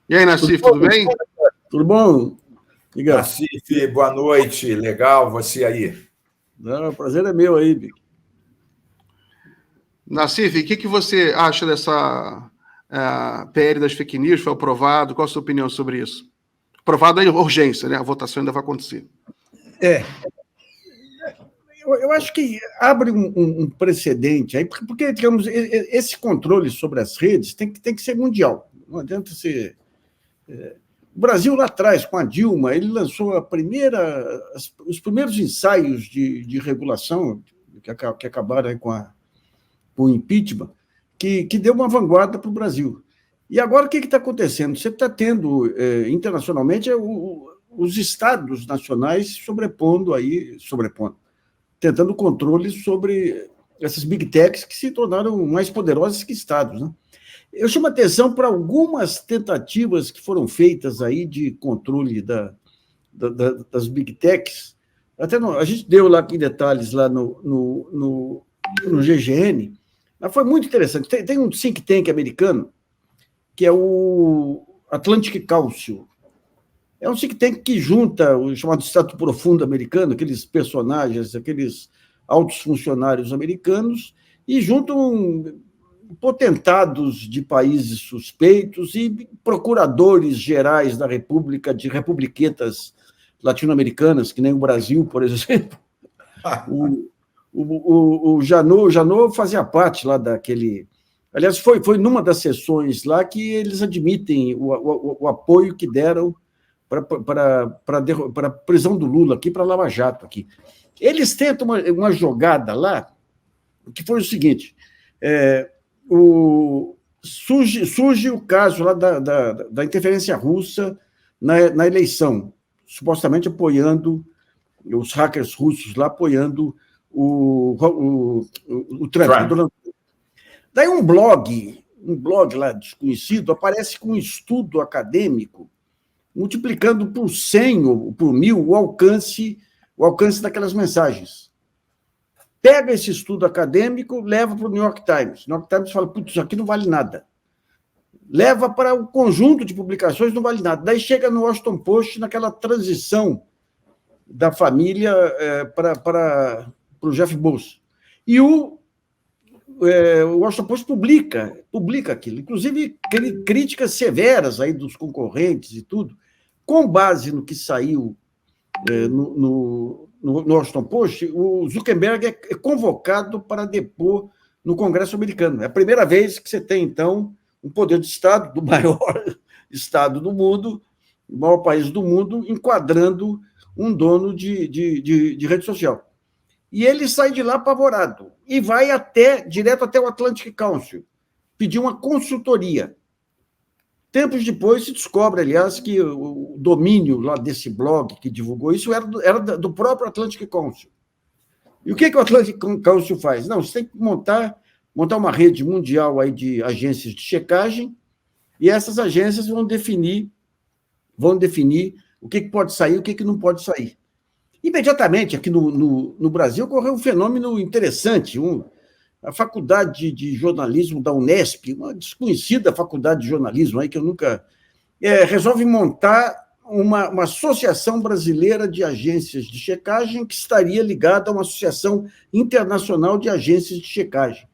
E aí, Nassif, tudo bem? Tudo bom? Diga. Nassif, boa noite. Legal você aí. Não, o prazer é meu aí, Bic. Nassif, o que você acha dessa PL das fake news? Foi aprovado? Qual a sua opinião sobre isso? Aprovado em urgência, né? A votação ainda vai acontecer. Eu acho que abre um precedente aí, porque, digamos, esse controle sobre as redes tem que ser mundial. Não adianta ser... O Brasil, lá atrás, com a Dilma, ele lançou os primeiros ensaios de regulação, que acabaram aí com o impeachment, que deu uma vanguarda para o Brasil. E agora, o que está acontecendo? Você está tendo, internacionalmente, os estados nacionais sobrepondo, tentando controle sobre essas big techs que se tornaram mais poderosas que estados, né? Eu chamo a atenção para algumas tentativas que foram feitas aí de controle das big techs. Até a gente deu lá aqui detalhes lá no GGN, mas foi muito interessante. Tem um think tank americano, que é o Atlantic Council. É um think tank que junta o chamado Estado Profundo americano, aqueles personagens, aqueles altos funcionários americanos, e juntam potentados de países suspeitos e procuradores gerais da República, de republiquetas latino-americanas, que nem o Brasil, por exemplo. O Janot fazia parte lá daquele... Aliás, foi numa das sessões lá que eles admitem o apoio que deram para a prisão do Lula aqui, para a Lava Jato aqui. Eles tentam uma jogada lá, que foi o seguinte... surge o caso lá da interferência russa na eleição, supostamente apoiando os hackers russos lá, apoiando o Trump. Daí um blog lá desconhecido aparece com um estudo acadêmico multiplicando por 100 ou por 1000 o alcance daquelas mensagens. Pega esse estudo acadêmico, leva para o New York Times. O New York Times fala, putz, isso aqui não vale nada. Leva para o conjunto de publicações, não vale nada. Daí chega no Washington Post, naquela transição da família para o Jeff Bezos. E o Washington Post publica aquilo. Inclusive, críticas severas aí dos concorrentes e tudo, com base no que saiu no Washington Post, o Zuckerberg é convocado para depor no Congresso americano. É a primeira vez que você tem, então, um poder de Estado, do maior Estado do mundo, o maior país do mundo, enquadrando um dono de rede social. E ele sai de lá apavorado e vai direto até o Atlantic Council, pedir uma consultoria. Tempos depois se descobre, aliás, que o domínio lá desse blog que divulgou isso era do próprio Atlantic Council. E o que o Atlantic Council faz? Não, você tem que montar uma rede mundial aí de agências de checagem, e essas agências vão definir o que pode sair e o que não pode sair. Imediatamente, aqui no Brasil, ocorreu um fenômeno interessante. A faculdade de jornalismo da Unesp, uma desconhecida faculdade de jornalismo, aí que eu nunca... resolve montar uma associação brasileira de agências de checagem que estaria ligada a uma associação internacional de agências de checagem.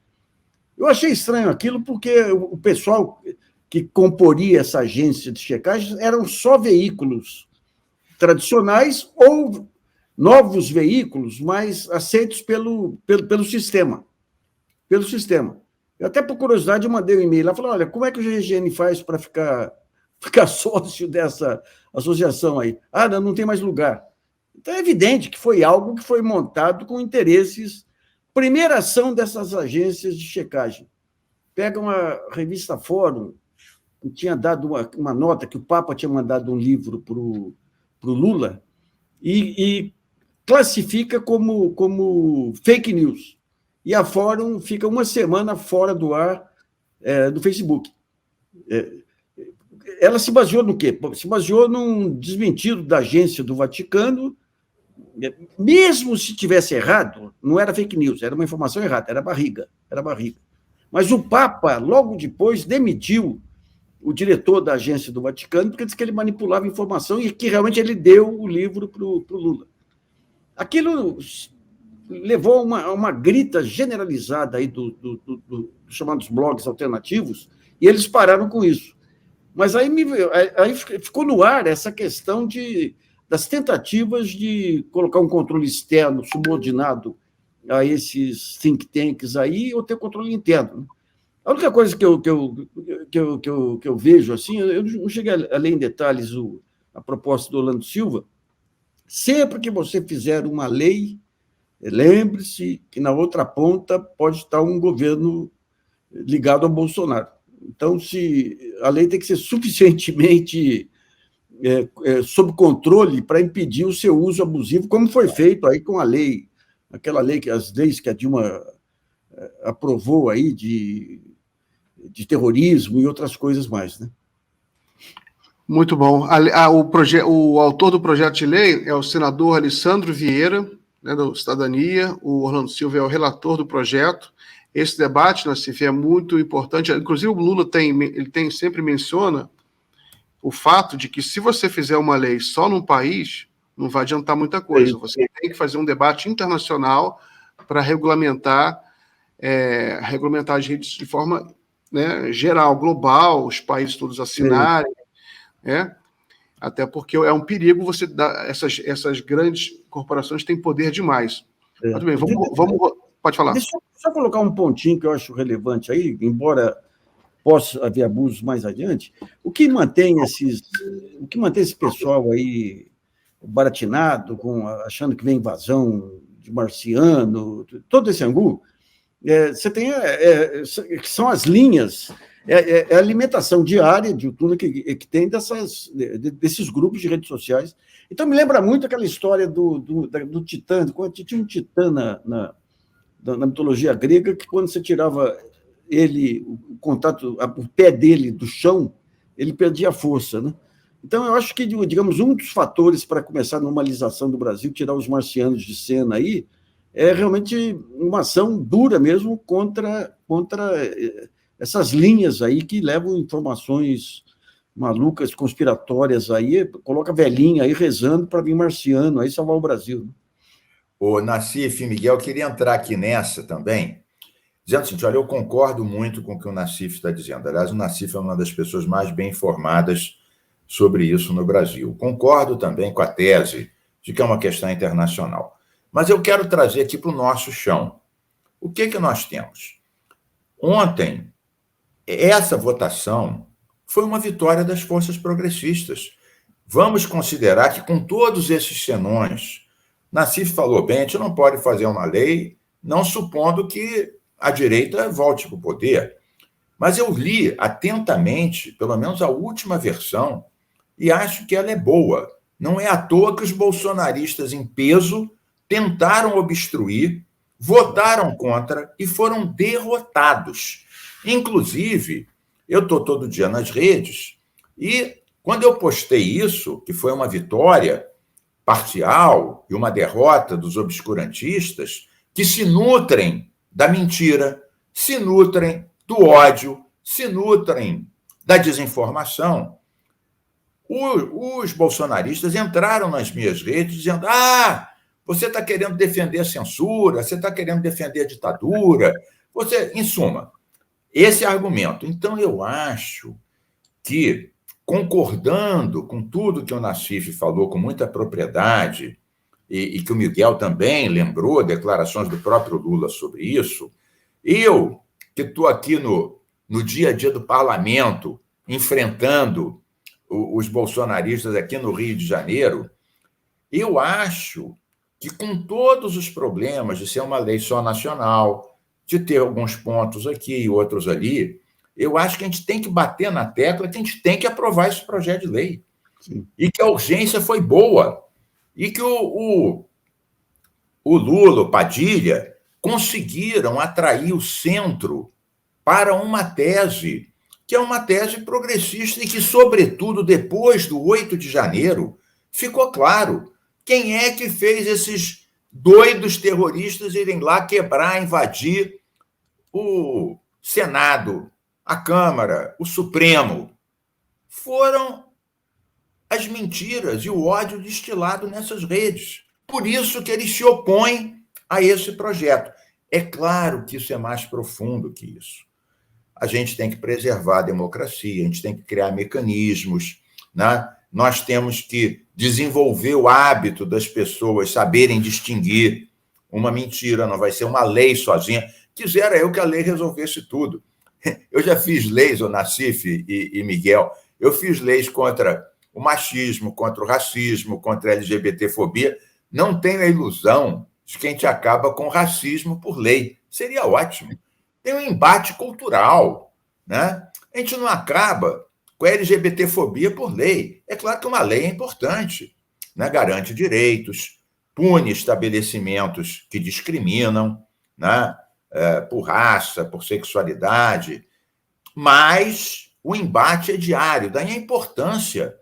Eu achei estranho aquilo porque o pessoal que comporia essa agência de checagem eram só veículos tradicionais ou novos veículos, mas aceitos pelo sistema. Pelo sistema. Eu até, por curiosidade, eu mandei um e-mail lá, falei, olha, como é que o GGN faz para ficar sócio dessa associação aí? Ah, não tem mais lugar. Então, é evidente que foi algo que foi montado com interesses. Primeira ação dessas agências de checagem. Pega uma revista Fórum, que tinha dado uma nota, que o Papa tinha mandado um livro para o Lula, e classifica como fake news. E a Fórum fica uma semana fora do ar do Facebook. Ela se baseou no quê? Se baseou num desmentido da agência do Vaticano, mesmo se tivesse errado, não era fake news, era uma informação errada, era barriga. Mas o Papa, logo depois, demitiu o diretor da agência do Vaticano, porque disse que ele manipulava informação e que realmente ele deu o livro para o Lula. Aquilo levou a uma grita generalizada aí dos chamados blogs alternativos, e eles pararam com isso. Mas aí ficou no ar essa questão das tentativas de colocar um controle externo subordinado a esses think tanks aí, ou ter controle interno. A única coisa que eu vejo, assim, eu não cheguei a ler em detalhes a proposta do Orlando Silva. Sempre que você fizer uma lei, lembre-se que na outra ponta pode estar um governo ligado ao Bolsonaro. Então, a lei tem que ser suficientemente sob controle para impedir o seu uso abusivo, como foi feito aí com aquela lei, as leis que a Dilma aprovou aí de terrorismo e outras coisas mais, né? Muito bom. O autor do projeto de lei é o senador Alessandro Vieira, né, do Cidadania. O Orlando Silva é o relator do projeto. Esse debate, Nassif, é muito importante. Inclusive, o Lula sempre menciona o fato de que, se você fizer uma lei só num país, não vai adiantar muita coisa. Você tem que fazer um debate internacional para regulamentar as redes de forma, né, geral, global, os países todos assinarem, até porque é um perigo você dar. Essas grandes corporações têm poder demais. Muito bem, pode falar. Deixa eu só colocar um pontinho que eu acho relevante aí, embora possa haver abusos mais adiante. O que mantém esse pessoal aí baratinado, achando que vem invasão de marciano, todo esse angu, você tem que são as linhas, a alimentação diária de YouTube que tem desses grupos de redes sociais. Então, me lembra muito aquela história do Titã, quando tinha um Titã na mitologia grega, que quando você tirava o pé dele do chão, ele perdia a força, né? Então, eu acho que, digamos, um dos fatores para começar a normalização do Brasil, tirar os marcianos de cena aí, é realmente uma ação dura mesmo contra essas linhas aí que levam informações malucas, conspiratórias aí, coloca velhinha aí rezando para vir marciano aí salvar o Brasil. O Nassif, Miguel, queria entrar aqui nessa também, dizendo o seguinte: olha, eu concordo muito com o que o Nassif está dizendo. Aliás, o Nassif é uma das pessoas mais bem informadas sobre isso no Brasil. Concordo também com a tese de que é uma questão internacional. Mas eu quero trazer aqui para o nosso chão. O que nós temos? Ontem, essa votação foi uma vitória das forças progressistas. Vamos considerar que, com todos esses senões, Nassif falou bem, a gente não pode fazer uma lei não supondo que a direita volte para o poder. Mas eu li atentamente, pelo menos a última versão, e acho que ela é boa. Não é à toa que os bolsonaristas em peso tentaram obstruir, votaram contra e foram derrotados. Inclusive, eu estou todo dia nas redes e, quando eu postei isso, que foi uma vitória parcial e uma derrota dos obscurantistas, que se nutrem da mentira, se nutrem do ódio, se nutrem da desinformação, os bolsonaristas entraram nas minhas redes dizendo: você está querendo defender a censura, você está querendo defender a ditadura, em suma, esse argumento. Então, eu acho que, concordando com tudo que o Nassif falou com muita propriedade, e que o Miguel também lembrou, declarações do próprio Lula sobre isso, eu, que estou aqui no dia a dia do parlamento, enfrentando os bolsonaristas aqui no Rio de Janeiro, eu acho que, com todos os problemas de ser uma lei só nacional, de ter alguns pontos aqui e outros ali, eu acho que a gente tem que bater na tecla que a gente tem que aprovar esse projeto de lei. Sim. E que a urgência foi boa. E que o Lula, o Padilha, conseguiram atrair o centro para uma tese que é uma tese progressista e que, sobretudo, depois do 8 de janeiro, ficou claro quem é que fez esses doidos terroristas irem lá quebrar, invadir o Senado, a Câmara, o Supremo. foram as mentiras e o ódio destilado nessas redes. Por isso que eles se opõem a esse projeto. É claro que isso é mais profundo que isso. A gente tem que preservar a democracia, a gente tem que criar mecanismos, né? Nós temos que desenvolver o hábito das pessoas saberem distinguir uma mentira, não vai ser uma lei sozinha. Quisera eu que a lei resolvesse tudo. Eu já fiz leis, o Nassif e Miguel, eu fiz leis contra o machismo, contra o racismo, contra a LGBTfobia. Não tenho a ilusão de que a gente acaba com o racismo por lei. Seria ótimo. Tem um embate cultural, né? A gente não acaba com a LGBTfobia por lei. É claro que uma lei é importante, né? Garante direitos, pune estabelecimentos que discriminam, né? Por raça, por sexualidade, mas o embate é diário. Daí a importância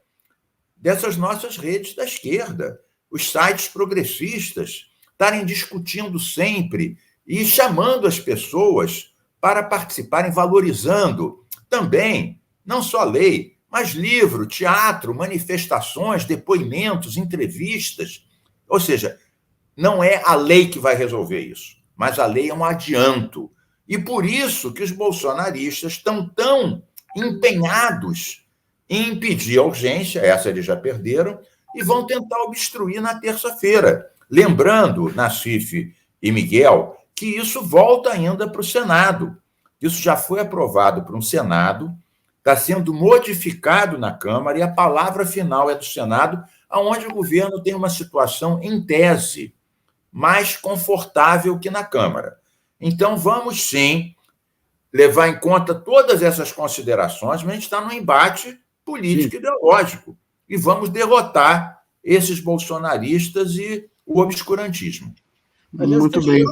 dessas nossas redes da esquerda, os sites progressistas estarem discutindo sempre e chamando as pessoas para participarem, valorizando também, não só lei, mas livro, teatro, manifestações, depoimentos, entrevistas. Ou seja, não é a lei que vai resolver isso, mas a lei é um adianto. E por isso que os bolsonaristas estão tão empenhados em impedir a urgência, essa eles já perderam, e vão tentar obstruir na terça-feira. Lembrando, Nassif e Miguel, que isso volta ainda para o Senado. Isso já foi aprovado para um Senado, está sendo modificado na Câmara, e a palavra final é do Senado, onde o governo tem uma situação, em tese, mais confortável que na Câmara. Então, vamos, sim, levar em conta todas essas considerações, mas a gente está num embate político ideológico, e vamos derrotar esses bolsonaristas e o obscurantismo. Aliás, Muito bem.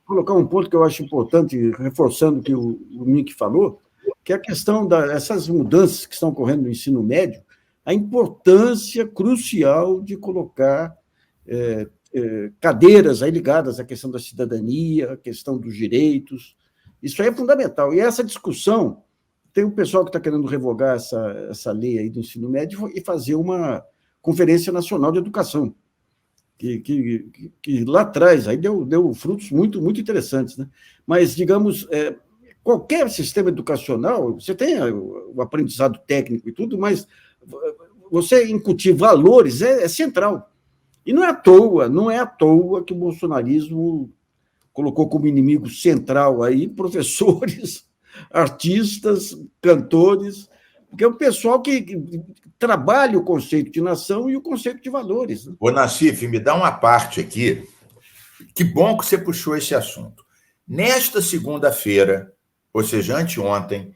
Colocar um ponto que eu acho importante, reforçando o que o Mink falou, que é a questão dessas mudanças que estão ocorrendo no ensino médio, a importância crucial de colocar cadeiras aí ligadas à questão da cidadania, à questão dos direitos. Isso aí é fundamental. E essa discussão, tem um pessoal que está querendo revogar essa lei aí do ensino médio e fazer uma Conferência Nacional de Educação, que lá atrás aí deu frutos muito, muito interessantes, né? Mas, digamos, qualquer sistema educacional, você tem o aprendizado técnico e tudo, mas você incutir valores é central. E não é à toa que o bolsonarismo colocou como inimigo central aí professores, artistas, cantores, porque é o pessoal que trabalha o conceito de nação e o conceito de valores. Né? Ô, Nassif, me dá uma parte aqui. Que bom que você puxou esse assunto. Nesta segunda-feira, ou seja, anteontem,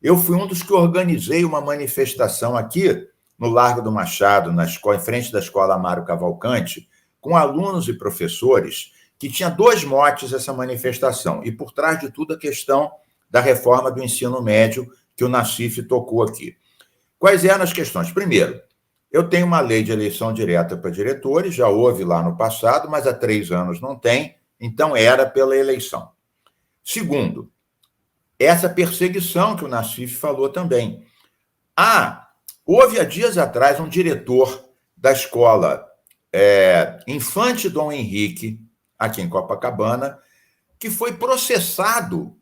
eu fui um dos que organizei uma manifestação aqui no Largo do Machado, em frente da Escola Amaro Cavalcante, com alunos e professores, que tinha dois motes essa manifestação, e por trás de tudo a questão da reforma do ensino médio que o Nassif tocou aqui. Quais eram as questões? Primeiro, eu tenho uma lei de eleição direta para diretores, já houve lá no passado, mas há 3 anos não tem, então era pela eleição. Segundo, essa perseguição que o Nassif falou também. Houve há dias atrás um diretor da escola Infante Dom Henrique, aqui em Copacabana, que foi processado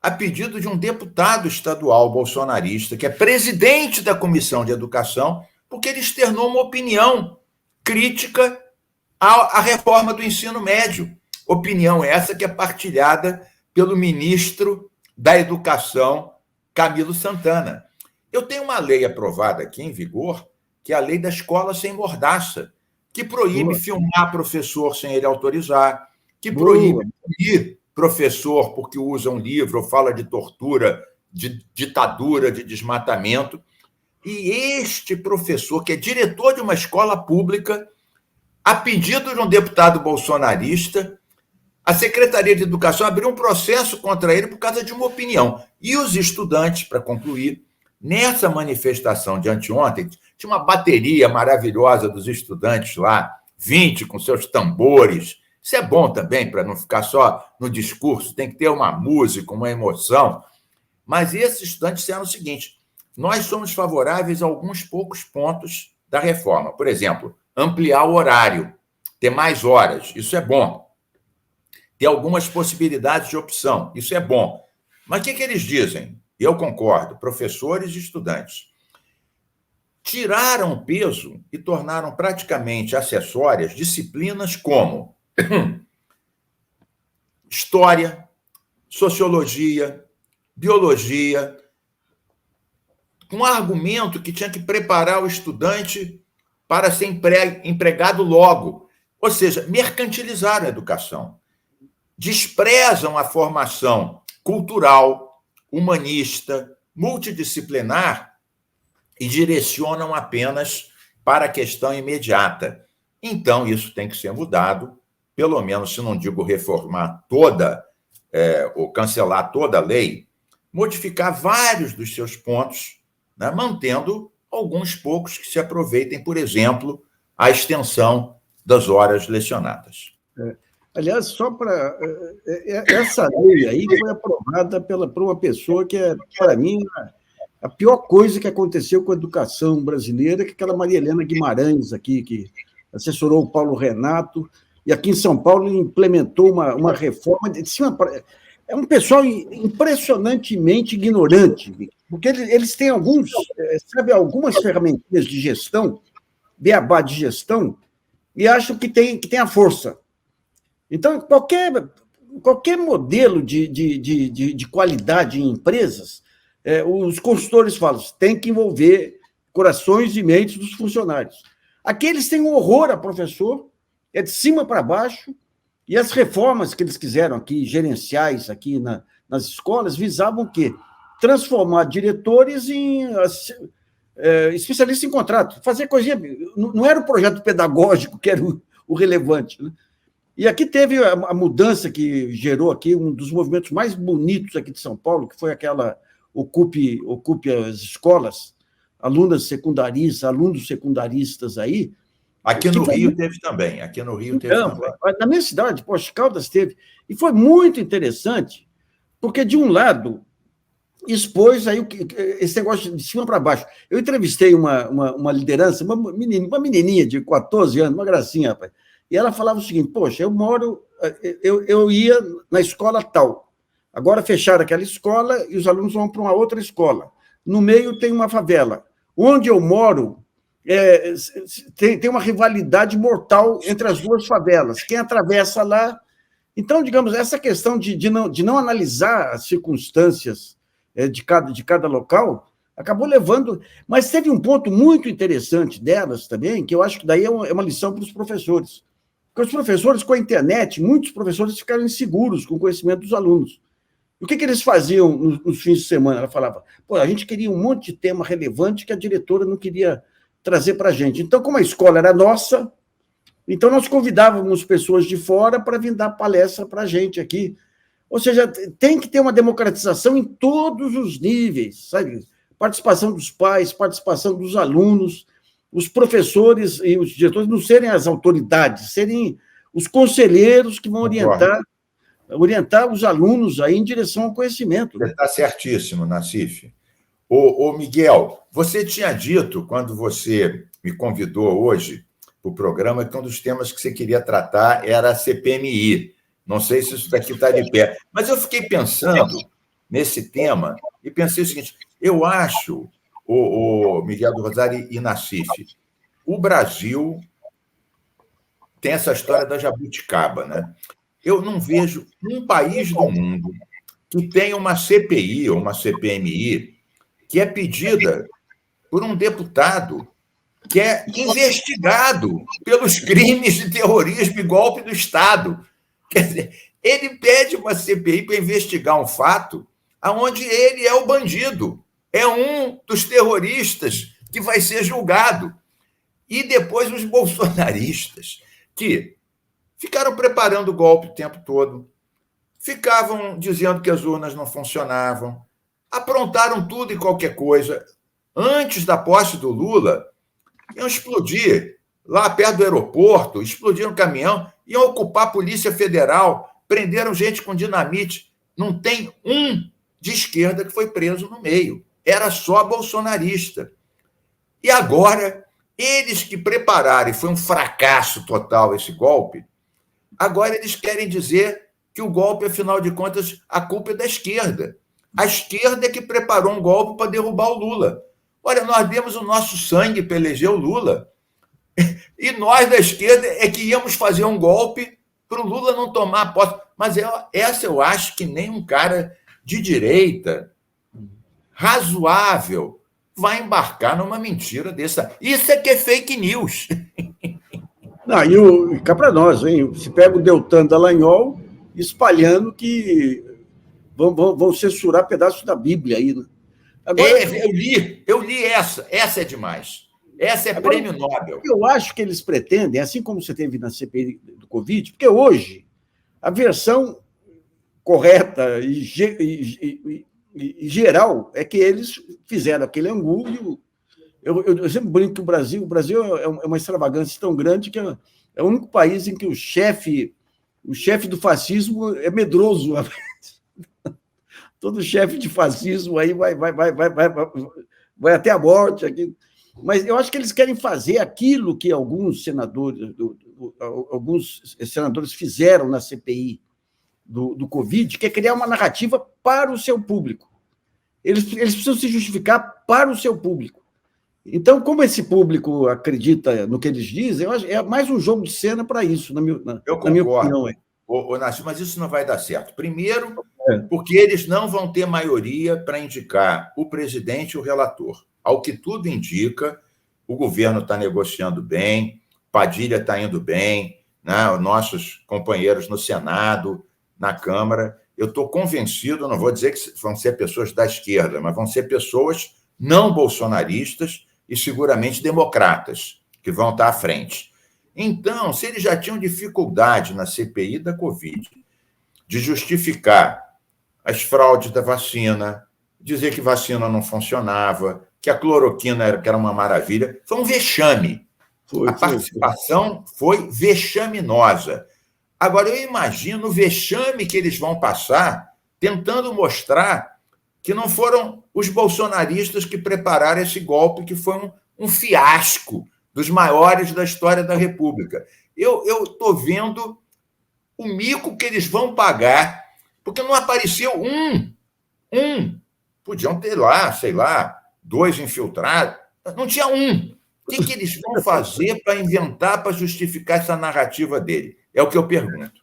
a pedido de um deputado estadual bolsonarista, que é presidente da Comissão de Educação, porque ele externou uma opinião crítica à reforma do ensino médio. Opinião essa que é partilhada pelo ministro da Educação, Camilo Santana. Eu tenho uma lei aprovada aqui em vigor, que é a lei da escola sem mordaça, que proíbe filmar professor sem ele autorizar, que proíbe punir professor porque usa um livro ou fala de tortura, de ditadura, de desmatamento. E este professor, que é diretor de uma escola pública, a pedido de um deputado bolsonarista, a Secretaria de Educação abriu um processo contra ele por causa de uma opinião. E os estudantes, para concluir, nessa manifestação de anteontem, tinha uma bateria maravilhosa dos estudantes lá, 20 com seus tambores. Isso é bom também, para não ficar só no discurso, tem que ter uma música, uma emoção. Mas esses estudantes disseram o seguinte: nós somos favoráveis a alguns poucos pontos da reforma. Por exemplo, ampliar o horário, ter mais horas, isso é bom. Ter algumas possibilidades de opção, isso é bom. Mas o que eles dizem? Eu concordo, professores e estudantes. Tiraram peso e tornaram praticamente acessórias disciplinas como história, sociologia, biologia, com um argumento que tinha que preparar o estudante para ser empregado logo. Ou seja, mercantilizaram a educação. Desprezam a formação cultural, humanista, multidisciplinar e direcionam apenas para a questão imediata. Então, isso tem que ser mudado, pelo menos, se não digo reformar toda, ou cancelar toda a lei, modificar vários dos seus pontos, né, mantendo alguns poucos que se aproveitem, por exemplo, a extensão das horas lecionadas. Aliás, só para... Essa lei aí foi aprovada por uma pessoa que é, para mim, a pior coisa que aconteceu com a educação brasileira, que é aquela Maria Helena Guimarães aqui, que assessorou o Paulo Renato, e aqui em São Paulo implementou uma reforma de cima para... É um pessoal impressionantemente ignorante, porque eles têm algumas ferramentas de gestão, beabá de gestão, e acham que tem a força. Então, qualquer modelo de qualidade em empresas, os consultores falam, tem que envolver corações e mentes dos funcionários. Aqui eles têm um horror a professor, é de cima para baixo, e as reformas que eles quiseram aqui, gerenciais aqui nas escolas, visavam o quê? Transformar diretores em especialistas em contrato, fazer coisinha... Não era o projeto pedagógico que era o relevante, né? E aqui teve a mudança que gerou aqui um dos movimentos mais bonitos aqui de São Paulo, que foi aquela Ocupe as Escolas, alunos secundaristas aí. Aqui no Rio teve também. Na minha cidade, Poços de Caldas, teve. E foi muito interessante, porque, de um lado, expôs aí esse negócio de cima para baixo. Eu entrevistei uma liderança, uma menininha de 14 anos, uma gracinha, rapaz. E ela falava o seguinte, poxa, eu ia na escola tal, agora fecharam aquela escola e os alunos vão para uma outra escola. No meio tem uma favela. Onde eu moro, tem uma rivalidade mortal entre as duas favelas. Quem atravessa lá... Então, digamos, essa questão de não analisar as circunstâncias de cada local acabou levando... Mas teve um ponto muito interessante delas também, que eu acho que daí é uma lição para os professores. Porque os professores, com a internet, muitos professores ficaram inseguros com o conhecimento dos alunos. E o que eles faziam nos fins de semana? Ela falava, a gente queria um monte de tema relevante que a diretora não queria trazer para a gente. Então, como a escola era nossa, então nós convidávamos pessoas de fora para vir dar palestra para a gente aqui. Ou seja, tem que ter uma democratização em todos os níveis, sabe? Participação dos pais, participação dos alunos, os professores e os diretores não serem as autoridades, serem os conselheiros que vão orientar os alunos aí em direção ao conhecimento. Você está certíssimo, Nassif. Ô, Miguel, você tinha dito, quando você me convidou hoje para o programa, que um dos temas que você queria tratar era a CPMI. Não sei se isso daqui está de pé. Mas eu fiquei pensando nesse tema e pensei o seguinte, eu acho... O Miguel do Rosário e Nassif, o Brasil tem essa história da jabuticaba, né? Eu não vejo um país do mundo que tenha uma CPI ou uma CPMI que é pedida por um deputado que é investigado pelos crimes de terrorismo e golpe do Estado. Quer dizer, ele pede uma CPI para investigar um fato onde ele é o bandido. É um dos terroristas que vai ser julgado. E depois os bolsonaristas, que ficaram preparando o golpe o tempo todo, ficavam dizendo que as urnas não funcionavam, aprontaram tudo e qualquer coisa. Antes da posse do Lula, iam explodir lá perto do aeroporto, explodiram um caminhão, iam ocupar a Polícia Federal, prenderam gente com dinamite. Não tem um de esquerda que foi preso no meio. era só bolsonarista. E agora, eles que prepararam, e foi um fracasso total esse golpe, agora eles querem dizer que o golpe, afinal de contas, a culpa é da esquerda. A esquerda é que preparou um golpe para derrubar o Lula. Olha, nós demos o nosso sangue para eleger o Lula. E nós, da esquerda, é que íamos fazer um golpe para o Lula não tomar posse. Mas essa eu acho que nem um cara de direita razoável vai embarcar numa mentira dessa. Isso é que é fake news. Não, e cá para nós, hein? Se pega o Deltan Dallagnol espalhando que vão censurar pedaços da Bíblia aí, né? Agora, eu li essa é demais. Essa é agora, prêmio Nobel. Eu acho que eles pretendem, assim como você teve na CPI do Covid, porque hoje a versão correta e geral é que eles fizeram aquele angu. Eu sempre brinco que o Brasil é uma extravagância tão grande que é o único país em que o chefe do fascismo é medroso. Todo chefe de fascismo aí vai até a morte. Aqui. Mas eu acho que eles querem fazer aquilo que alguns senadores fizeram na CPI do Covid, que é criar uma narrativa para o seu público. Eles precisam se justificar para o seu público. Então, como esse público acredita no que eles dizem, eu acho, é mais um jogo de cena para isso, na minha opinião. Nácio, mas isso não vai dar certo. Primeiro, porque eles não vão ter maioria para indicar o presidente e o relator. Ao que tudo indica, o governo está negociando bem, Padilha está indo bem, né? Os nossos companheiros no Senado, na Câmara. Eu estou convencido, não vou dizer que vão ser pessoas da esquerda, mas vão ser pessoas não bolsonaristas e seguramente democratas, que vão estar à frente. Então, se eles já tinham dificuldade na CPI da Covid de justificar as fraudes da vacina, dizer que vacina não funcionava, que a cloroquina era uma maravilha, foi um vexame. A participação foi vexaminosa. Agora, eu imagino o vexame que eles vão passar tentando mostrar que não foram os bolsonaristas que prepararam esse golpe, que foi um fiasco dos maiores da história da República. Eu estou vendo o mico que eles vão pagar, porque não apareceu um. Podiam ter lá, sei lá, 2 infiltrados. Não tinha um. O que eles vão fazer para inventar, para justificar essa narrativa dele? É o que eu pergunto.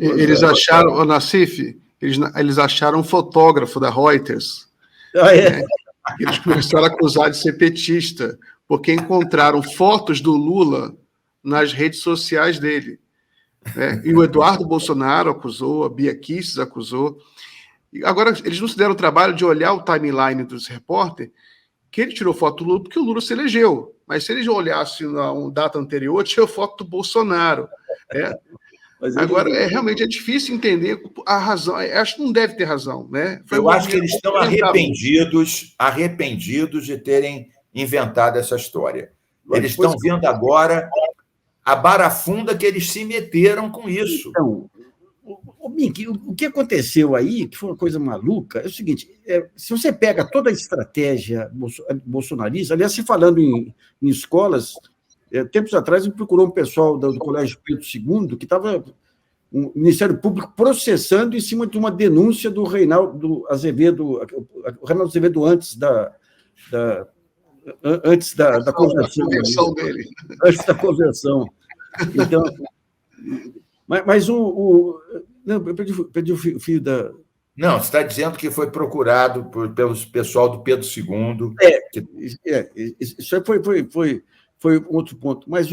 Eles acharam, Nassif, eles acharam um fotógrafo da Reuters. Eles começaram a acusar de ser petista, porque encontraram fotos do Lula nas redes sociais dele. Né? E o Eduardo Bolsonaro acusou, a Bia Kicis acusou. E agora, eles não se deram o trabalho de olhar o timeline dos repórteres, que ele tirou foto do Lula porque o Lula se elegeu. Mas se eles olhassem na data anterior, tinha foto do Bolsonaro. Agora, realmente é difícil entender a razão. Acho que não deve ter razão. Né? Eu acho que eles estão arrependidos de terem inventado essa história. Eles estão vendo agora a barafunda que eles se meteram com isso. Então, Mink, o que aconteceu aí, que foi uma coisa maluca, é o seguinte, se você pega toda a estratégia bolsonarista, aliás, se falando em escolas, tempos atrás me procurou um pessoal do Colégio Pedro II, que estava o Ministério Público processando em cima de uma denúncia do Reinaldo Azevedo, o Reinaldo Azevedo antes da conversão dele. Antes da conversão. Então, mas não, eu perdi o fio da... Não, você está dizendo que foi procurado pelo pessoal do Pedro II. Isso foi outro ponto. Mas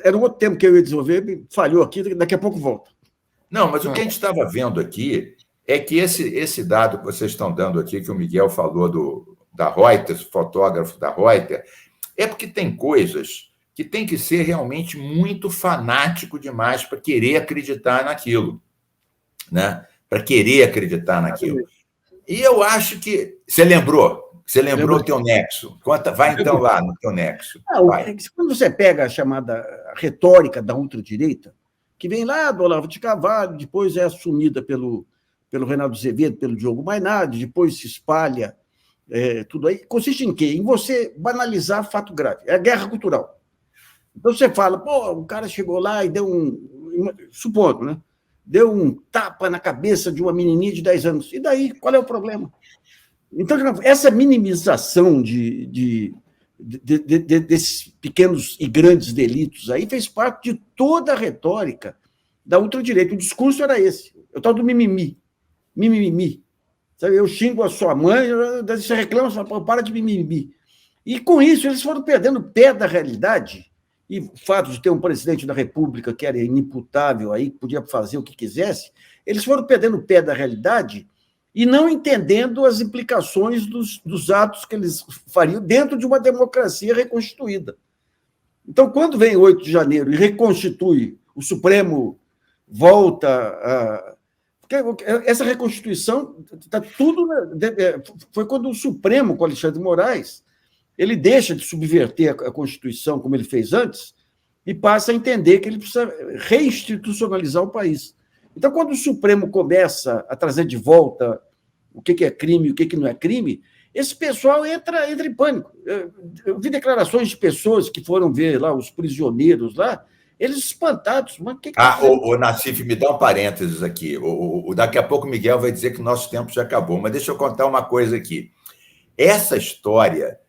era um outro tema que eu ia desenvolver, falhou aqui, daqui a pouco volto. Não, mas o que a gente estava vendo aqui é que esse dado que vocês estão dando aqui, que o Miguel falou da Reuters, fotógrafo da Reuters, é porque tem coisas que tem que ser realmente muito fanático demais para querer acreditar naquilo, né? Para querer acreditar naquilo. E eu acho que... Você lembrou o teu nexo? Vai então lá no teu nexo. Quando você pega a chamada retórica da ultradireita, que vem lá do Olavo de Carvalho, depois é assumida pelo pelo Reinaldo Azevedo, pelo Diogo Mainardi, depois se espalha tudo aí. Consiste em quê? Em você banalizar fato grave. É a guerra cultural. Então você fala, pô, o cara chegou lá e deu supondo, né? Deu um tapa na cabeça de uma menininha de 10 anos. E daí, qual é o problema? Então, essa minimização desses pequenos e grandes delitos aí fez parte de toda a retórica da ultradireita. O discurso era esse, o tal do mimimi. Mimimi. Sabe, eu xingo a sua mãe, você reclama, você fala, para de mimimi. E com isso, eles foram perdendo o pé da realidade. E o fato de ter um presidente da República que era inimputável, aí, que podia fazer o que quisesse, eles foram perdendo o pé da realidade e não entendendo as implicações dos atos que eles fariam dentro de uma democracia reconstituída. Então, quando vem 8 de janeiro e reconstitui, o Supremo volta a... Porque essa reconstituição está tudo... Foi quando o Supremo, com Alexandre de Moraes, ele deixa de subverter a Constituição, como ele fez antes, e passa a entender que ele precisa reinstitucionalizar o país. Então, quando o Supremo começa a trazer de volta o que é crime e o que não é crime, esse pessoal entra em pânico. Eu vi declarações de pessoas que foram ver lá os prisioneiros lá, eles espantados. Mas o Nassif, me dá um parênteses aqui. Daqui a pouco o Miguel vai dizer que o nosso tempo já acabou, mas deixa eu contar uma coisa aqui. Essa história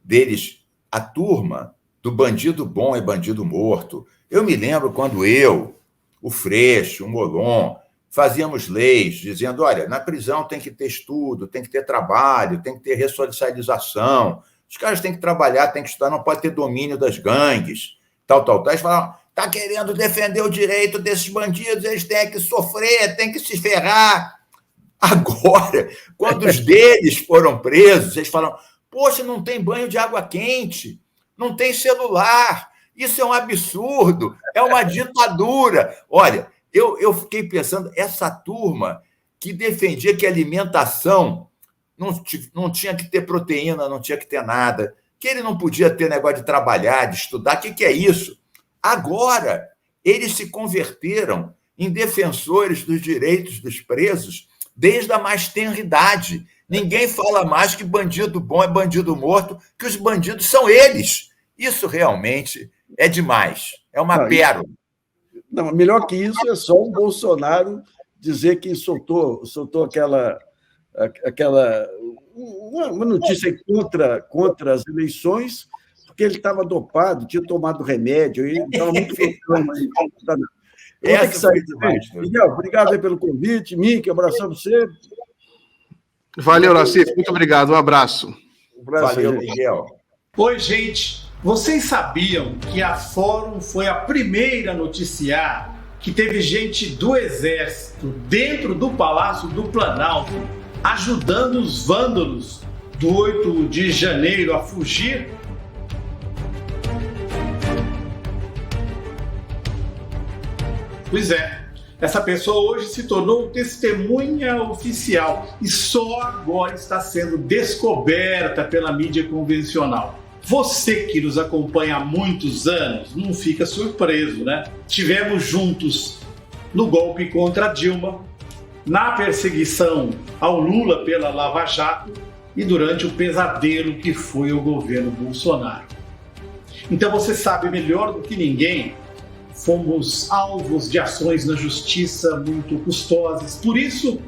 deles, a turma do bandido bom é bandido morto. Eu me lembro quando o Freixo, o Molon, fazíamos leis dizendo, olha, na prisão tem que ter estudo, tem que ter trabalho, tem que ter ressocialização, os caras têm que trabalhar, têm que estudar, não pode ter domínio das gangues, tal. Eles falavam, está querendo defender o direito desses bandidos, eles têm que sofrer, têm que se ferrar. Agora, quando os deles foram presos, eles falam, poxa, não tem banho de água quente, não tem celular, isso é um absurdo, é uma ditadura. Olha, eu fiquei pensando, essa turma que defendia que a alimentação não tinha que ter proteína, não tinha que ter nada, que ele não podia ter negócio de trabalhar, de estudar, o que é isso? Agora, eles se converteram em defensores dos direitos dos presos desde a mais tenra idade. Ninguém fala mais que bandido bom é bandido morto, que os bandidos são eles. Isso realmente é demais. É uma pérola. Não, melhor que isso é só o Bolsonaro dizer que soltou uma notícia contra as eleições, porque ele estava dopado, tinha tomado remédio, ele estava muito focando aí. Eu vou ter que sair também. Miguel, obrigado aí pelo convite. Mickey, abração para você. Valeu, Nassif. Muito obrigado. Um abraço. Valeu, Miguel. Oi, gente. Vocês sabiam que a Fórum foi a primeira a noticiar que teve gente do Exército dentro do Palácio do Planalto ajudando os vândalos do 8 de janeiro a fugir? Pois é. Essa pessoa hoje se tornou testemunha oficial e só agora está sendo descoberta pela mídia convencional. Você que nos acompanha há muitos anos não fica surpreso, né? Tivemos juntos no golpe contra Dilma, na perseguição ao Lula pela Lava Jato e durante o pesadelo que foi o governo Bolsonaro. Então você sabe melhor do que ninguém, fomos alvos de ações na justiça muito custosas. Por isso,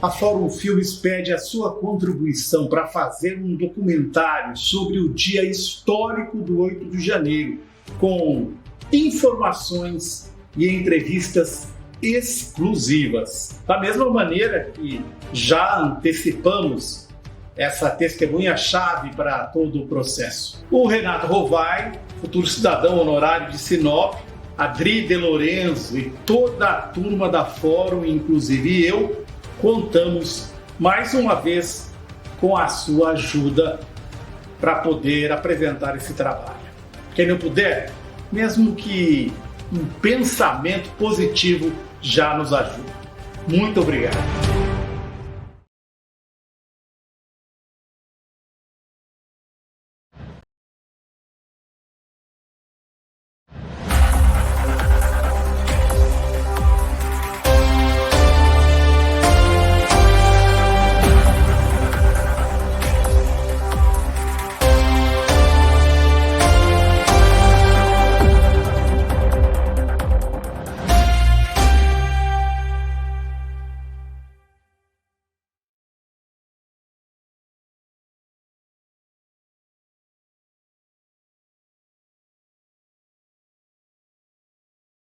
a Fórum Filmes pede a sua contribuição para fazer um documentário sobre o dia histórico do 8 de janeiro, com informações e entrevistas exclusivas. Da mesma maneira que já antecipamos essa testemunha-chave para todo o processo. O Renato Rovai, futuro cidadão honorário de Sinop, Adri De Lorenzo e toda a turma da Fórum, inclusive eu, contamos mais uma vez com a sua ajuda para poder apresentar esse trabalho. Quem não puder, mesmo que um pensamento positivo já nos ajuda. Muito obrigado.